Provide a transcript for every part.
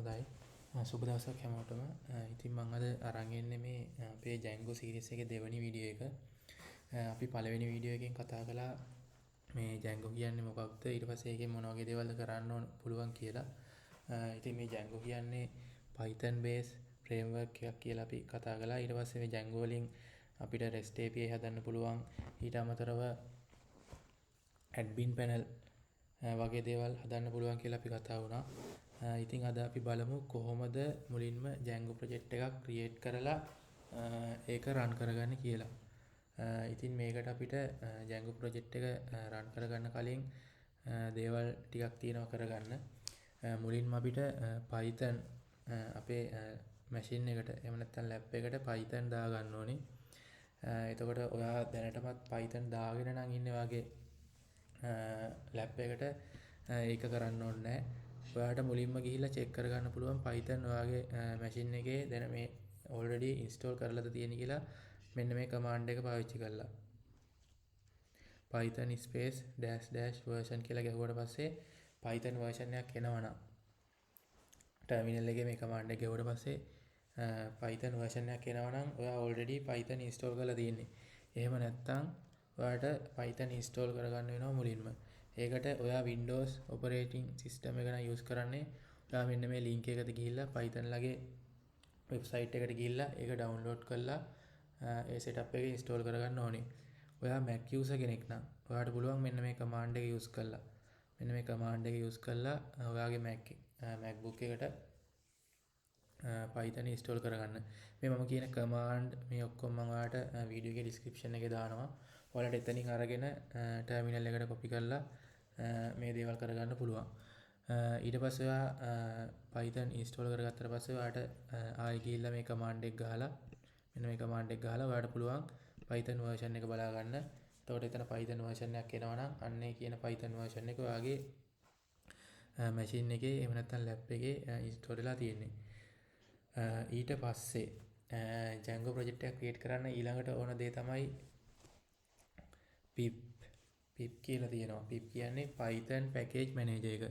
හොඳයි. සුබ දවසක් හැමෝටම. ඉතින් මම අද අරන් එන්නේ මේ අපේ Django series එකේ දෙවෙනි වීඩියෝ එක. අපි පළවෙනි වීඩියෝ එකෙන් කතා කළා මේ Django කියන්නේ මොකක්ද, ඊට පස්සේ ඒකෙන් මොන වගේ දේවල්ද කරන්න ඕන පුළුවන් කියලා. ඉතින් මේ Django කියන්නේ Python based framework එකක් කියලා අපි කතා කළා. ඊට පස්සේ මේ Django වලින් අපිට REST API හදන්න පුළුවන්. ඊට අමතරව admin panel වගේ දේවල් හදන්න පුළුවන් කියලා අපි කතා වුණා. ඉතින් අද අපි බලමු කොහොමද මුලින්ම Django project එකක් create කරලා ඒක run කරගන්න කියලා. ඉතින් මේකට අපිට Django project එක run කරගන්න කලින් දේවල් ටිකක් තියෙනවා කරගන්න. මුලින්ම අපිට Python අපේ machine එකට එහෙම නැත්නම් lab එකට Python දාගන්න ඕනේ. එතකොට ඔයා දැනටමත් Python දාගෙන නම් ඉන්නේ වගේ lab එකට ඒක කරන්න ඕනේ නැහැ. ඔයාට මුලින්ම ගිහිල්ලා check කරගන්න පුළුවන් Python ඔයාගේ machine එකේ දැන් මේ already install කරලාද තියෙන කියලා මෙන්න මේ command එක පාවිච්චි කරලා. Python space -- version කියලා ගැහුවට පස්සේ Python version එකක් එනවනම් terminal එකේ මේ command එක ගැහුවට පස්සේ Python version එකක් එනවනම් ඔයා already Python install කරලා තියෙන්නේ. එහෙම නැත්නම් ඔයාට Python install කරගන්න වෙනවා මුලින්ම. ඒකට ඔයා Windows operating system එක නම් use කරන්නේ. ඔයා මෙන්න මේ link එකට ගිහිල්ලා Python ලගේ website එකට ගිහිල්ලා ඒක download කරලා ඒ setup එක install කරගන්න ඕනේ. ඔයා Mac user කෙනෙක් නම් ඔයාට පුළුවන් මෙන්න මේ command එක use කරලා ඔයාගේ MacBook එකට Python install කරගන්න. මේ මම කියන command මේ ඔක්කොම මම ඔයාලට video එකේ description එකේ දානවා. ඔයාලට එතනින් අරගෙන terminal එකට copy කරලා මේ දේවල් කරගන්න පුළුවන්. ඊට පස්සේ ඔයා Python install කරගත්තට පස්සේ ඔයාට ආයෙ ගිහිල්ලා මේ command එක ගහලා ඔයාට පුළුවන් Python version එක බලා ගන්න. එතකොට එතන Python version එකක් එනවනම් අන්න ඒ කියන Python version එක ඔයාගේ machine එකේ එහෙම නැත්නම් lab එකේ install වෙලා තියෙන්නේ. ඊට පස්සේ Django project එකක් create කරන්න ඊළඟට ඕන දේ තමයි pip කියලා තියෙනවා. pip කියන්නේ Python package manager එක.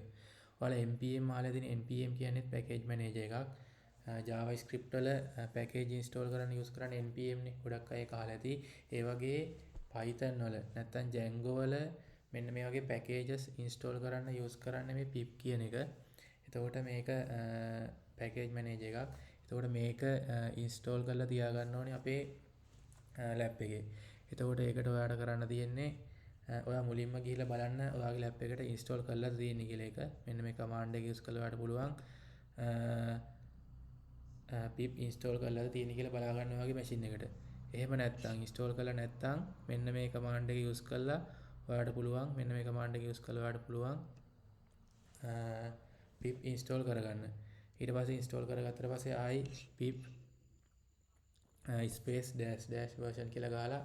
ඔයාලා npm අහලා තියෙන npm කියන්නේ package manager එකක්. JavaScript වල package install කරන්න use කරන්නේ npm නේ. ගොඩක් අය අහලා ඇති. ඒ වගේ Python වල නැත්නම් Django වල මෙන්න මේ වගේ packages install කරන්න use කරන්නේ මේ pip කියන එක. එතකොට මේක package manager එකක්. එතකොට මේක install කරලා තියාගන්න ඕනේ අපේ lab එකේ. එතකොට ඒකට ඔයාලට කරන්න තියෙන්නේ ඔයා මුලින්ම ගිහිල්ලා බලන්න ඔයාගේ lab එකට install කරලා තියෙන්නේ කියලා එක. මෙන්න මේ command එක use කරලා ඔයාලට පුළුවන් pip install කරලා තියෙන්නේ කියලා බලා ගන්න ඔයාගේ machine එකට. එහෙම නැත්නම් install කරලා නැත්නම් මෙන්න මේ command එක use කරලා ඔයාලට පුළුවන් pip install කරගන්න. ඊට පස්සේ install කරගත්තට පස්සේ ආයි pip space -- version කියලා ගහලා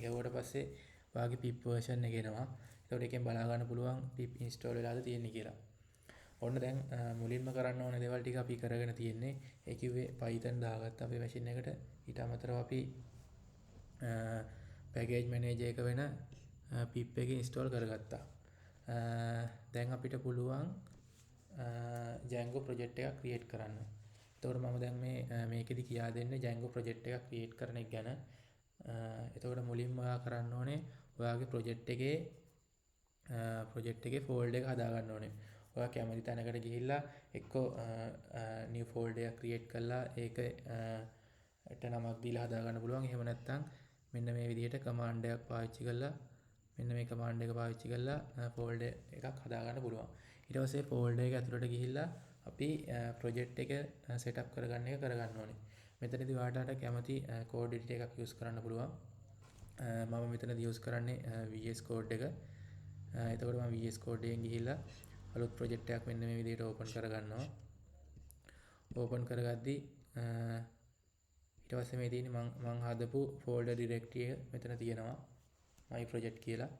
ගැහුවට පස්සේ ඔයාගේ pip version එක එනවා. ඒකට එකෙන් බලා ගන්න පුළුවන් pip install වෙලාද තියෙන්නේ කියලා. ඔන්න දැන් මුලින්ම කරන්න ඕන දේවල් ටික අපි කරගෙන තියෙන්නේ. ඒ කිව්වේ Python දාගත්ත අපේ machine එකට. ඊට අමතරව අපි package manager එක වෙන pip එක install කරගත්තා. දැන් අපිට පුළුවන් Django project එකක් create කරන්න. එතකොට මම දැන් මේකෙදි කියා දෙන්නේ Django project එකක් create කරන එක ගැන. එතකොට මුලින්ම ඔයා කරන්න ඕනේ ඔයාගේ project එකේ folder එක හදා ගන්න ඕනේ. ඔයා කැමති තැනකට ගිහිල්ලා එක්කෝ new folder එකක් create කරලා ඒකට නමක් දීලා හදා ගන්න පුළුවන්. එහෙම නැත්නම් මෙන්න මේ විදිහට command එකක් පාවිච්චි කරලා folder එකක් හදා ගන්න පුළුවන්. ඊට පස්සේ folder එක ඇතුළට ගිහිල්ලා අපි project එක setup කරගන්න ඕනේ. මෙතනදී ඔයාලට කැමති code editor එකක් use කරන්න පුළුවන්. මම මෙතනදී use කරන්නේ VS Code එක. එතකොට මම VS Code එකෙන් ගිහිල්ලා අලුත් project එකක් මෙන්න මේ විදිහට open කරගන්නවා. open කරගද්දී ඊට පස්සේ මේ තියෙන්නේ මම හදපු folder directory එක මෙතන තියෙනවා. my project කියලා.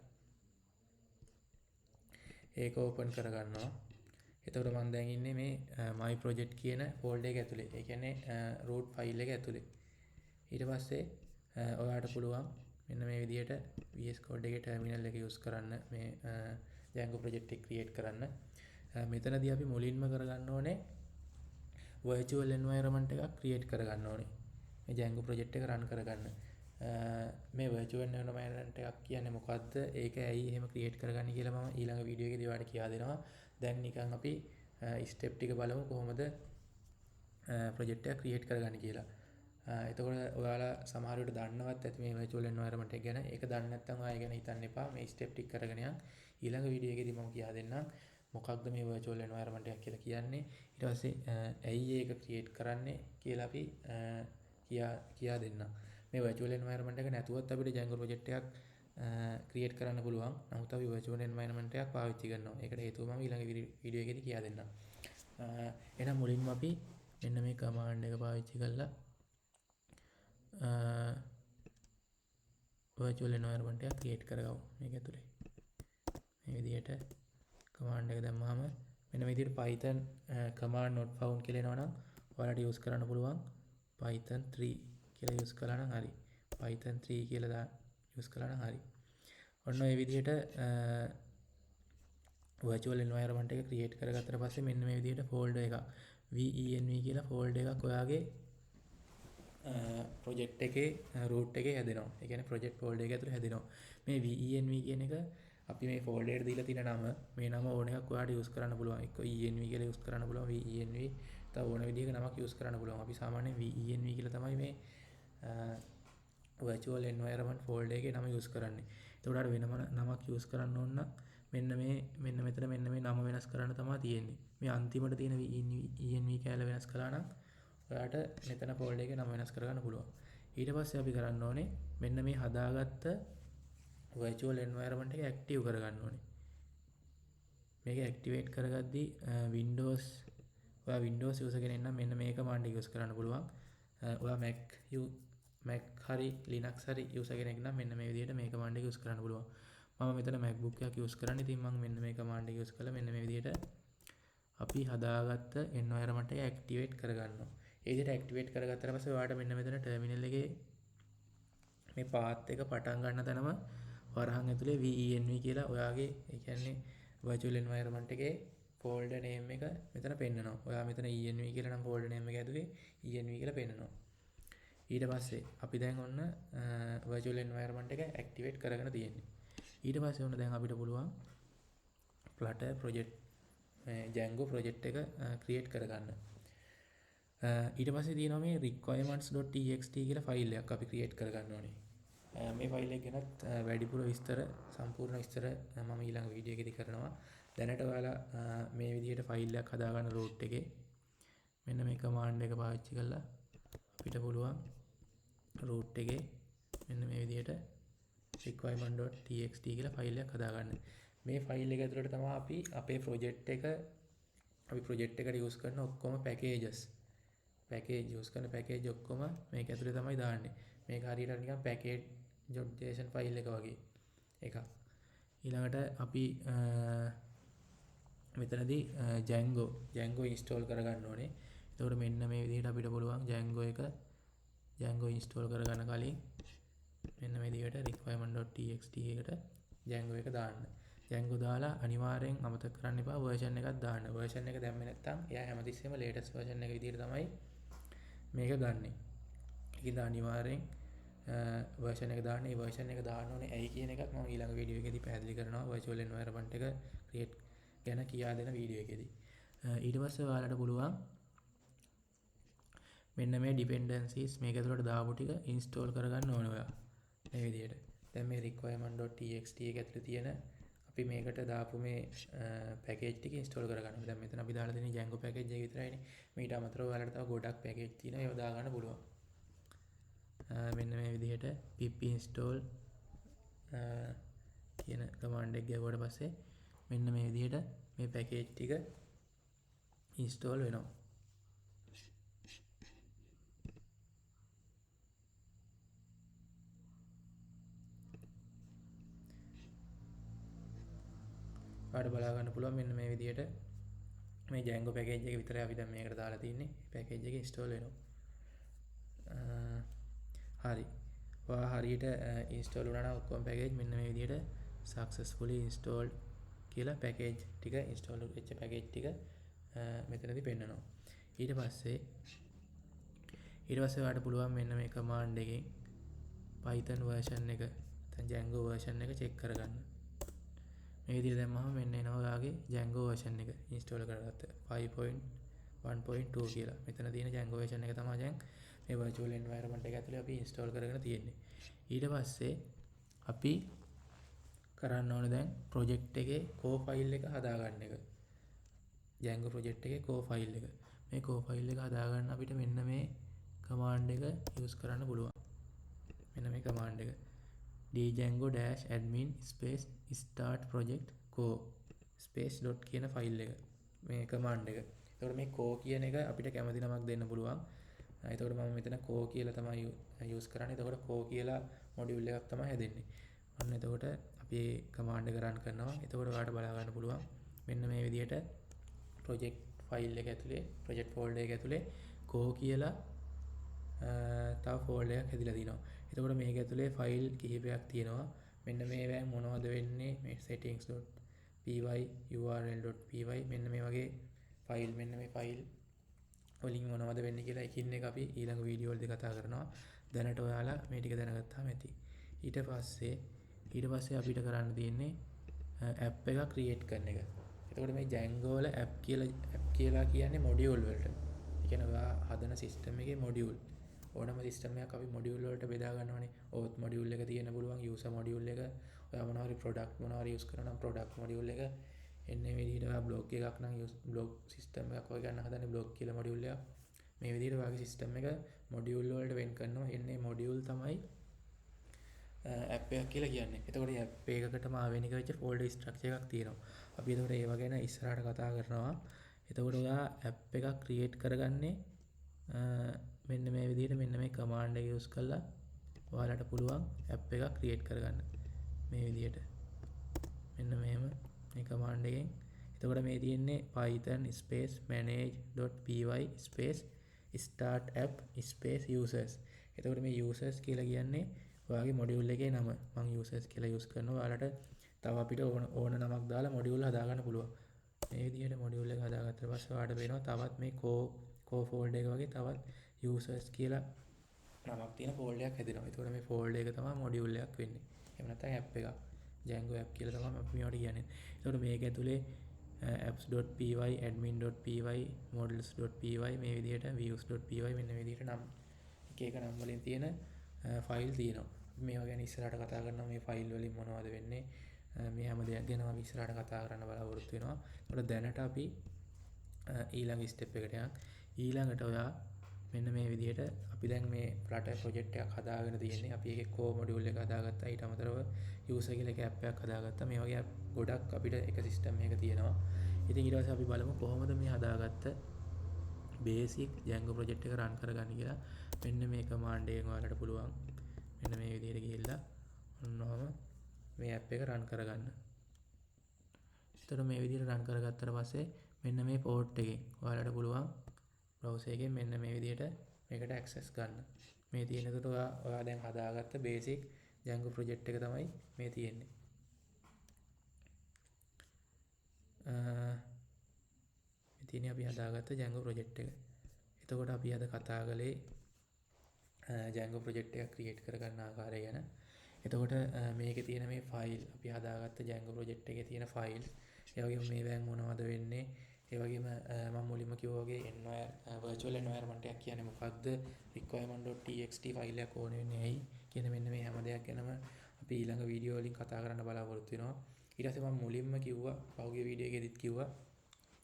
ඒක open කරගන්නවා. එතකොට මම දැන් ඉන්නේ මේ my project කියන folder එක ඇතුලේ. ඒ කියන්නේ root file එක ඇතුලේ. ඊට පස්සේ ඔයාලට පුළුවන් මෙන්න මේ විදිහට VS Code එකේ terminal එක use කරන්න මේ Django project එක create කරන්න. මෙතනදී අපි මුලින්ම කරගන්න ඕනේ virtual environment එකක් create කරගන්න ඕනේ. මේ Django project එක run කරගන්න. මේ virtual environment එකක් කියන්නේ මොකද්ද? ඒක ඇයි එහෙම create කරගන්නේ කියලා මම ඊළඟ වීඩියෝ එකේදී ඔයාලට කියා දෙනවා. දැන් නිකන් අපි step ටික බලමු කොහොමද project එක create කරගන්නේ කියලා. එතකොට ඔයාලා සමහර විට දන්නවත් ඇති මේ virtual environment එක ගැන. ඒක දන්නේ නැත්නම් ඔයා ගැන හිතන්න එපා. මේ step ටික කරගෙන යන්න. ඊළඟ වීඩියෝ එකේදී මම කියා දෙන්නම් මොකක්ද මේ virtual environment එක කියලා කියන්නේ. ඊට පස්සේ ඇයි ඒක create කරන්නේ කියලා අපි කියා දෙන්නම්. මේ virtual environment එක නැතුවත් අපිට Django project එකක් create කරන්න පුළුවන්. නමුත් අපි virtual environment එකක් පාවිච්චි කරනවා. ඒකට හේතුව මම ඊළඟ වීඩියෝ එකේදී කියා දෙන්නම්. එහෙනම් මුලින්ම අපි මෙන්න මේ command එක පාවිච්චි කරලා virtual environment එක create කරගමු. මේක ඇතුලේ මේ විදිහට command එක දැම්මම මෙන්න මේ විදිහට Python command not found කියලා එනවනම් ඔයාලට use කරන්න පුළුවන් Python 3 කියලා use කළා නම් හරි. Python 3 කියලා use කළා නම් හරි. ඔන්න ඔය විදිහට virtual environment එක create කරගත්තට පස්සේ මෙන්න මේ විදිහට folder එකක් venv කියලා folder එකක් ඔයාගේ project එකේ root එකේ හැදෙනවා. ඒ කියන්නේ project folder එක ඇතුලේ හැදෙනවා. මේ venv කියන එක අපි මේ folder එකට දීලා තියෙන නම මේ නම ඕන එකක් ඔයාලට use කරන්න පුළුවන්. එක්ක env කියලා use කරන්න පුළුවන්. venv තව ඕන විදිහක නමක් use කරන්න පුළුවන්. අපි සාමාන්‍යයෙන් venv කියලා තමයි මේ virtual environment folder එකේ නම use කරන්නේ. ඒකට අර වෙනම නමක් use කරන්න ඕන නම් මෙන්න මෙතන මෙන්න මේ නම වෙනස් කරන්න තමයි තියෙන්නේ. මේ අන්තිමට තියෙන env කැල වෙනස් කළා නම් ඔයාලට මෙතන folder එකේ නම වෙනස් කරගන්න පුළුවන්. ඊට පස්සේ අපි කරන්න ඕනේ මෙන්න මේ හදාගත්ත virtual environment එක active කරගන්න ඕනේ. මේක activate කරගද්දී ඔයා Windows user කෙනෙක් නම් මෙන්න මේ command එක use කරන්න පුළුවන්. ඔයා Mac හරි Linux හරි user කෙනෙක් නම් මෙන්න මේ විදිහට මේ command එක use කරන්න පුළුවන්. මම මෙතන MacBook එකක් use කරන්නේ. ඉතින් මම මෙන්න මේ command එක use කරලා මෙන්න මේ විදිහට අපි හදාගත්ත environment එක activate කරගන්නවා. ඒ විදිහට activate කරගත්තට පස්සේ ඔයාලට මෙන්න මෙතන terminal එකේ මේ path එක පටන් ගන්න තැනම වරහන් ඇතුලේ venv කියලා ඔයාගේ ඒ කියන්නේ virtual environment එකේ folder name එක මෙතන පෙන්නනවා. ඔයා මෙතන env කියලා නම් folder name එක ඇතුලේ env කියලා පෙන්නනවා. ඊට පස්සේ අපි දැන් ඔන්න virtual environment එක activate කරගෙන තියෙන්නේ. ඊට පස්සේ ඔන්න දැන් අපිට පුළුවන් Flutter project Django project එක create කරගන්න. ඊට පස්සේ තියෙනවා මේ requirements.txt කියලා ෆයිල් එකක් අපි create කරගන්න ඕනේ. මේ ෆයිල් එක ගැනත් වැඩිපුර විස්තර සම්පූර්ණ විස්තර මම ඊළඟ වීඩියෝ එකේදී කරනවා. දැනට ඔයාලා මේ විදිහට ෆයිල් එකක් හදාගන්න root එකේ මෙන්න මේ command එක පාවිච්චි කරලා අපිට පුළුවන් root එකේ මෙන්න මේ විදිහට requirement.txt කියලා ෆයිල් එකක් හදාගන්න. මේ ෆයිල් එක ඇතුළට තමයි අපි අපේ project එකට use කරන ඔක්කොම packages use කරන package ඔක්කොම මේක ඇතුලේ තමයි දාන්නේ. මේක හරියට නිකන් package.json ෆයිල් එක වගේ එකක්. ඊළඟට අපි මෙතනදී Django install කරගන්න ඕනේ. එතකොට මෙන්න මේ විදිහට අපිට පුළුවන් Django install කරගන්න කලින් මෙන්න මේ විදිහට requirement.txt එකට Django එක දාන්න. Django දාලා අනිවාර්යෙන් අමතක කරන්න එපා version එකක් දාන්න. version එක දැම්මේ නැත්නම් එයා හැමතිස්සෙම latest version එක විදිහට තමයි මේක ගන්නෙ. ඒකද අනිවාර්යෙන් version එක දාන්න. මේ version එක දාන්න ඕනේ ඇයි කියන එකත් මම ඊළඟ වීඩියෝ එකේදී පැහැදිලි කරනවා. virtual environment එක create ගැන කියා දෙන වීඩියෝ එකේදී. ඊට පස්සේ ඔයාලට පුළුවන් මෙන්න මේ dependencies මේක ඇතුළට දාපු ටික install කරගන්න ඕනේ ඔයා. මේ විදිහට. දැන් මේ requirement.txt එක ඇතුළේ තියෙන අපි මේකට දාපු මේ package ටික install කරගන්න. දැන් මෙතන අපි දාලා තියෙන Django package එක විතරයිනේ. මීට අමතරව ඔයාලට තව ගොඩක් package තියෙනවා. ඒවා දාගන්න පුළුවන්. මෙන්න මේ විදිහට pip install කියන command එක ගියාට පස්සේ මෙන්න මේ විදිහට මේ package ටික install වෙනවා. ඔයාලට බලා ගන්න පුළුවන් මෙන්න මේ විදිහට මේ Django package එක විතරයි අපි දැන් මේකට දාලා තින්නේ. package එක install වෙනවා. හරි. ඔයා හරියට install වුණා නම් ඔක්කොම package මෙන්න මේ විදිහට successfully installed කියලා package ටික install වෙච්ච package ටික මෙතනදී පෙන්නනවා. ඊට පස්සේ ඔයාලට පුළුවන් මෙන්න මේ command එකෙන් Python version එක නැත්නම් Django version එක check කරගන්න. මේ විදිහට දැම්මම මෙන්න එනවා ඔයාගේ Django version එක install කරගත්ත 5.1.2 කියලා. මෙතන තියෙන Django version එක තමයි දැන් මේ virtual environment එක ඇතුලේ අපි install කරගෙන තියෙන්නේ. ඊට පස්සේ අපි කරන්න ඕනේ දැන් project එකේ core file එක හදාගන්න එක. Django project එකේ core file එක. මේ core file එක හදාගන්න අපිට මෙන්න මේ command එක use කරන්න පුළුවන්. මෙන්න මේ command එක django-admin space start project core space dot කියන file එක. මේ command එක. එතකොට මේ core කියන එක අපිට කැමති නමක් දෙන්න පුළුවන්. එතකොට මම මෙතන core කියලා තමයි use කරන්නේ. එතකොට core කියලා module එකක් තමයි හැදෙන්නේ. අන්න එතකොට අපි මේ command එක run කරනවා. එතකොට ඔයාලට බලා ගන්න පුළුවන් මෙන්න මේ විදිහට project file එක ඇතුලේ project folder එක ඇතුලේ core කියලා තව folder එකක් හැදිලා තිනවා. එතකොට මේක ඇතුලේ file කිහිපයක් තියෙනවා. මෙන්න මේවා මොනවද වෙන්නේ මේ settings.py url.py මෙන්න මේ වගේ file මෙන්න මේ file වලින් මොනවද වෙන්නේ කියලා එකින් එක අපි ඊළඟ වීඩියෝ වලදී කතා කරනවා. දැනට ඔයාලා මේ ටික දැනගත්තාම ඇති. ඊට පස්සේ අපිට කරන්න තියෙන්නේ app එකක් create කරන එක. එතකොට මේ Django වල app කියලා කියන්නේ module වලට. ඒ කියන්නේ ඔයා හදන system එකේ module. ඕනම system එකක් අපි module වලට බෙදා ගන්නවානේ. auth module එක තියෙන්න පුළුවන්, user module එක, ඔයා මොනවා හරි product මොනවා හරි use කරනවා නම් product module එක. එන්නේ මේ විදිහට ඔයා blog එකක් නම් blog system එකක් වගේ ගන්න හදන්නේ blog කියලා module එකක්. මේ විදිහට ඔයාගේ system එක module වලට වෙන් කරනවා. එන්නේ module තමයි app එකක් කියලා කියන්නේ. එතකොට මේ app එකකටම ආවෙනික වෙච්ච folder structure එකක් තියෙනවා. අපි එතකොට ඒව ගැන ඉස්සරහට කතා කරනවා. එතකොට ඔයා app එකක් create කරගන්නේ මෙන්න මේ විදිහට මෙන්න මේ command එක use කරලා ඔයාලට පුළුවන් app එකක් create කරගන්න. මේ විදිහට. මෙන්න මෙහෙම මේ command එකෙන්. එතකොට මේ තියෙන්නේ python space manage.py space start app space users. එතකොට මේ users කියලා කියන්නේ ඔයාගේ module එකේ නම. මම users කියලා use කරනවා. ඔයාලට තව අපිට ඕන නමක් දාලා module හදාගන්න පුළුවන්. මේ විදිහට module එක හදාගත්තට පස්සේ ඔයාලට වෙනවා තවත් මේ core folder එක වගේ තවත් users කියලා නමක් තියෙන folder එකක් හැදෙනවා. ඒතකොට මේ folder එක තමයි module එකක් වෙන්නේ. එහෙම නැත්නම් app එකක්. Django app කියලා තමයි අපි මේවට කියන්නේ. ඒතකොට මේක ඇතුලේ apps.py, admin.py, models.py මේ විදිහට views.py මෙන්න මේ විදිහට නම් එක නම් වලින් තියෙන ෆයිල් තියෙනවා. මේවා ගැන ඉස්සරහට කතා කරනවා. මේ ෆයිල් වලින් මොනවද වෙන්නේ? මේ හැම දෙයක් ගැන අපි ඉස්සරහට කතා කරන්න බලාපොරොත්තු වෙනවා. ඒතකොට දැනට අපි ඊළඟ ස්ටෙප් එකට යන්න. ඊළඟට ඔයා මෙන්න මේ විදිහට අපි දැන් මේ Flutter project එකක් හදාගෙන තියෙන්නේ. අපි ඒකේ core module එක හදාගත්තා. ඊට අමතරව user කියලා එක app එකක් හදාගත්තා. මේ වගේ ගොඩක් අපිට එක system එකක තියෙනවා. ඉතින් ඊට පස්සේ අපි බලමු කොහොමද මේ හදාගත්ත basic Django project එක run කරගන්න කියලා. මෙන්න මේ command එකෙන් ඔයාලට පුළුවන් මෙන්න මේ විදිහට ගිහිල්ලා ඔන්නෝම මේ app එක run කරගන්න. එතකොට මේ විදිහට run කරගත්තට පස්සේ මෙන්න මේ port එකෙන් ඔයාලට පුළුවන් browser එකෙන් මෙන්න මේ විදිහට මේකට access ගන්න. මේ තියෙන එකට ඔයා දැන් හදාගත්ත basic Django project එක තමයි මේ තියෙන්නේ. ඉතින් අපි හදාගත්ත Django project එක. එතකොට අපි අද කතා කළේ Django project එකක් create කරගන්න ආකාරය ගැන. එතකොට මේකේ තියෙන මේ file අපි හදාගත්ත Django project එකේ තියෙන files ඒ වගේම මේවෙන් මොනවද වෙන්නේ ඒ වගේම මම මුලින්ම කිව්වා වගේ virtual environment එකක් කියන්නේ මොකක්ද requirement.txt file එකක් ඕනේ වෙන්නේ ඇයි කියන මෙන්න මේ හැම දෙයක් ගැනම අපි ඊළඟ වීඩියෝ වලින් කතා කරන්න බලාපොරොත්තු වෙනවා. ඊට පස්සේ මම මුලින්ම කිව්වා පහුගිය වීඩියෝ එකේදීත් කිව්වා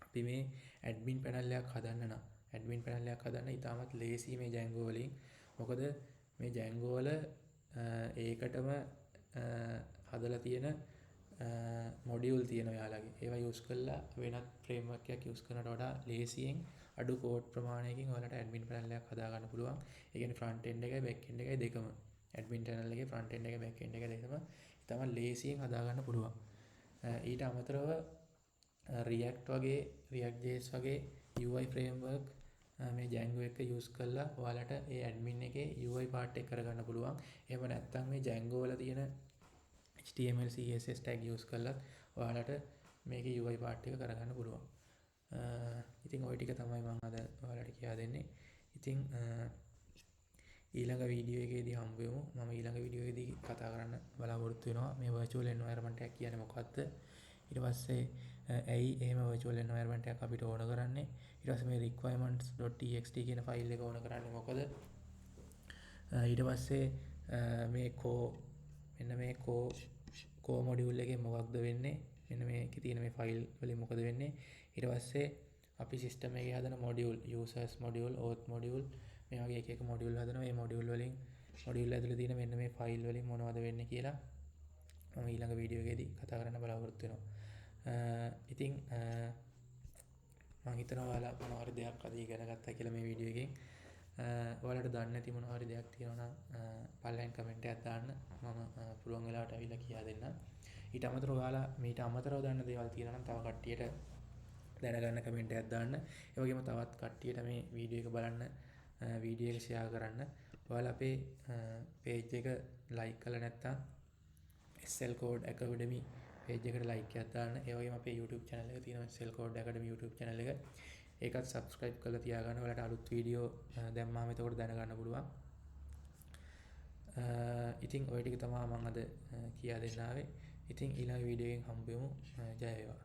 අපි මේ admin panel එකක් හදන්න නම් admin panel එකක් හදන්න ඉතාමත් ලේසි මේ Django වලින්. මොකද මේ Django වල ඒකටම හදලා තියෙන module තියෙන ඔයාලගේ. ඒවා use කරලා වෙනත් framework එකක් use කරනවට වඩා ලේසියෙන් අඩු code ප්‍රමාණයකින් ඔයාලට admin panel එකක් හදා ගන්න පුළුවන්. ඒ කියන්නේ front end එකයි back end එකයි දෙකම. admin panel එකේ front end එකයි back end එකයි දෙකම තමයි ලේසියෙන් හදා ගන්න පුළුවන්. ඊට අමතරව React වගේ React.js වගේ UI framework මේ Django එක use කරලා ඔයාලට ඒ admin එකේ UI part එක කරගන්න පුළුවන්. එහෙම නැත්නම් මේ Django වල තියෙන HTML CSS tag use කරලා ඔයාලට මේකේ UI part එක කරගන්න පුළුවන්. ඉතින් ওই ටික තමයි මම අද ඔයාලට කියා දෙන්නේ. ඉතින් ඊළඟ වීඩියෝ එකේදී හම්බ වෙමු. මම ඊළඟ වීඩියෝ එකේදී කතා කරන්න බලාපොරොත්තු වෙනවා මේ virtual environment එකක් කියන්නේ මොකක්ද? ඊට පස්සේ ඇයි එහෙම virtual environment එකක් අපිට ඕන කරන්නේ? ඊට පස්සේ මේ requirements.txt කියන ෆයිල් එක ඕන කරන්නේ මොකද? ඊට පස්සේ මෙන්න මේ කෝ මොඩියුල් එකේ මොකක්ද වෙන්නේ? මෙන්න මේකේ තියෙන මේ ෆයිල් වලින් මොකද වෙන්නේ? ඊට පස්සේ අපි සිස්ටම් එකේ හදන module users module auth module මේ වගේ එක මොඩියුල් හදනවා. මේ මොඩියුල් වලින් මොඩියුල් ඇතුලේ තියෙන මෙන්න මේ ෆයිල් වලින් මොනවද වෙන්නේ කියලා මම ඊළඟ වීඩියෝ එකේදී කතා කරන්න බලාපොරොත්තු වෙනවා. ඉතින් මම හිතනවා ඔයාලා මොනවා හරි දෙයක් අද ඉගෙන ගත්තා කියලා මේ වීඩියෝ එකෙන්. ඔයාලට දන්නේ නැති මොනවා හරි දෙයක් තියෙනවා නම් පල්ලෙන් කමෙන්ට් එකක් දාන්න. මම පුළුවන් වෙලාවට අවිලා කියා දෙන්නම්. ඊට අමතරව ඔයාලා මීට අමතරව දන්න දේවල් තියෙනවා නම් තව කට්ටියට දැනගන්න කමෙන්ට් එකක් දාන්න. ඒ වගේම තවත් කට්ටියට මේ වීඩියෝ එක බලන්න වීඩියෝ එක ෂෙයා කරන්න. ඔයාලා අපේ page එක like කරලා නැත්නම් SL Code Academy page එකට like එකක් දාන්න. ඒ වගේම අපේ YouTube channel එක තියෙනවා SL Code Academy YouTube channel එක. ඒකත් subscribe කරලා තියාගන්න. ඔයාලට අලුත් වීඩියෝ දැම්මාම එතකොට දැනගන්න පුළුවන්. ඉතින් ওই ටික තමයි මම අද කියා දෙන්න ආවේ. ඉතින් ඊළඟ වීඩියෝ එකෙන් හම්බ වෙමු. ජය වේවා.